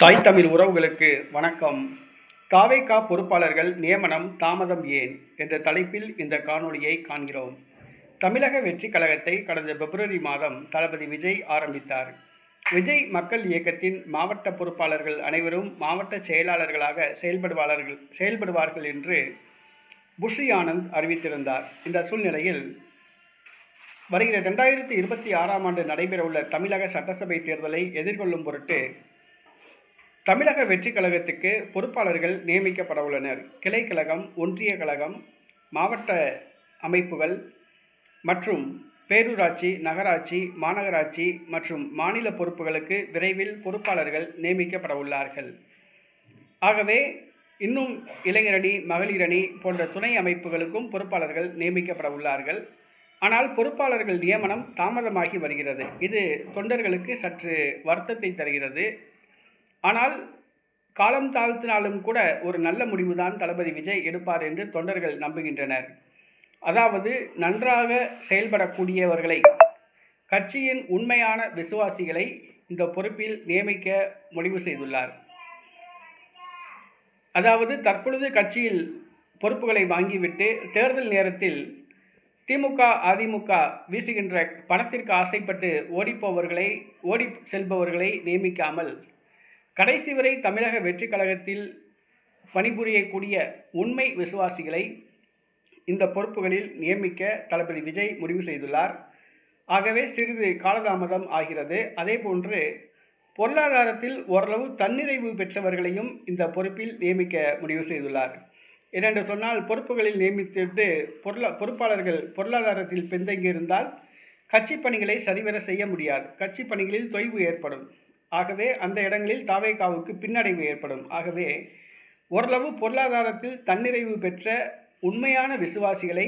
தாய் தமிழ் உறவுகளுக்கு வணக்கம். தாவேகா பொறுப்பாளர்கள் நியமனம் தாமதம் ஏன் என்ற தலைப்பில் இந்த காணொளியை காண்கிறோம். தமிழக வெற்றி கழகத்தை கடந்த பிப்ரவரி மாதம் தளபதி விஜய் ஆரம்பித்தார். விஜய் மக்கள் இயக்கத்தின் மாவட்ட பொறுப்பாளர்கள் அனைவரும் மாவட்ட செயலாளர்களாக செயல்படுவார்கள் என்று புஷி ஆனந்த் அறிவித்திருந்தார். இந்த சூழ்நிலையில் வருகிற 2026ஆம் ஆண்டு நடைபெறவுள்ள தமிழக சட்டசபை தேர்தலை எதிர்கொள்ளும் பொருட்டு தமிழக வெற்றி கழகத்துக்கு பொறுப்பாளர்கள் நியமிக்கப்பட உள்ளனர். கிளை கழகம், ஒன்றிய கழகம், மாவட்ட அமைப்புகள் மற்றும் பேரூராட்சி, நகராட்சி, மாநகராட்சி மற்றும் மாநில பொறுப்புகளுக்கு விரைவில் பொறுப்பாளர்கள் நியமிக்கப்பட உள்ளார்கள். ஆகவே இன்னும் இளைஞரணி, மகளிரணி போன்ற துணை அமைப்புகளுக்கும் பொறுப்பாளர்கள் நியமிக்கப்பட உள்ளார்கள். ஆனால் பொறுப்பாளர்கள் நியமனம் தாமதமாகி வருகிறது. இது தொண்டர்களுக்கு சற்று வருத்தத்தை தருகிறது. ஆனால் காலம் தாழ்த்தினாலும் கூட ஒரு நல்ல முடிவுதான் தளபதி விஜய் எடுப்பார் என்று தொண்டர்கள் நம்புகின்றனர். அதாவது நன்றாக செயல்படக்கூடியவர்களை, கட்சியின் உண்மையான விசுவாசிகளை இந்த பொறுப்பில் நியமிக்க முடிவு செய்துள்ளார். அதாவது தற்பொழுது கட்சியில் பொறுப்புகளை வாங்கிவிட்டு தேர்தல் நேரத்தில் திமுக, அதிமுக வீசுகின்ற பணத்திற்கு ஆசைப்பட்டு ஓடி செல்பவர்களை நியமிக்காமல் கடைசி வரை தமிழக வெற்றி கழகத்தில் பணிபுரியக்கூடிய உண்மை விசுவாசிகளை இந்த பொறுப்புகளில் நியமிக்க தளபதி விஜய் முடிவு செய்துள்ளார். ஆகவே சிறிது காலதாமதம் ஆகிறது. அதேபோன்று பொருளாதாரத்தில் ஓரளவு தன்னிறைவு பெற்றவர்களையும் இந்த பொறுப்பில் நியமிக்க முடிவு செய்துள்ளார். ஏனென்று சொன்னால் பொறுப்புகளில் நியமித்துவிட்டு பொறுப்பாளர்கள் பொருளாதாரத்தில் பின்தங்கியிருந்தால் கட்சி பணிகளை சரிவர செய்ய முடியாது. கட்சி பணிகளில் தொய்வு ஏற்படும். ஆகவே அந்த இடங்களில் தாவேகாவுக்கு பின்னடைவு ஏற்படும். ஆகவே ஓரளவு பொருளாதாரத்தில் தன்னிறைவு பெற்ற உண்மையான விசுவாசிகளை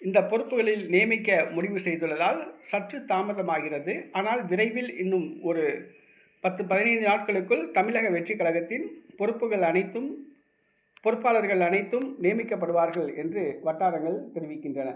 இந்த பொறுப்புகளில் நியமிக்க முடிவு செய்துள்ளதால் சற்று தாமதமாகிறது. ஆனால் விரைவில் இன்னும் ஒரு 10-15 நாட்களுக்குள் தமிழக வெற்றி கழகத்தின் பொறுப்பாளர்கள் அனைத்தும் நியமிக்கப்படுவார்கள் என்று வட்டாரங்கள் தெரிவிக்கின்றன.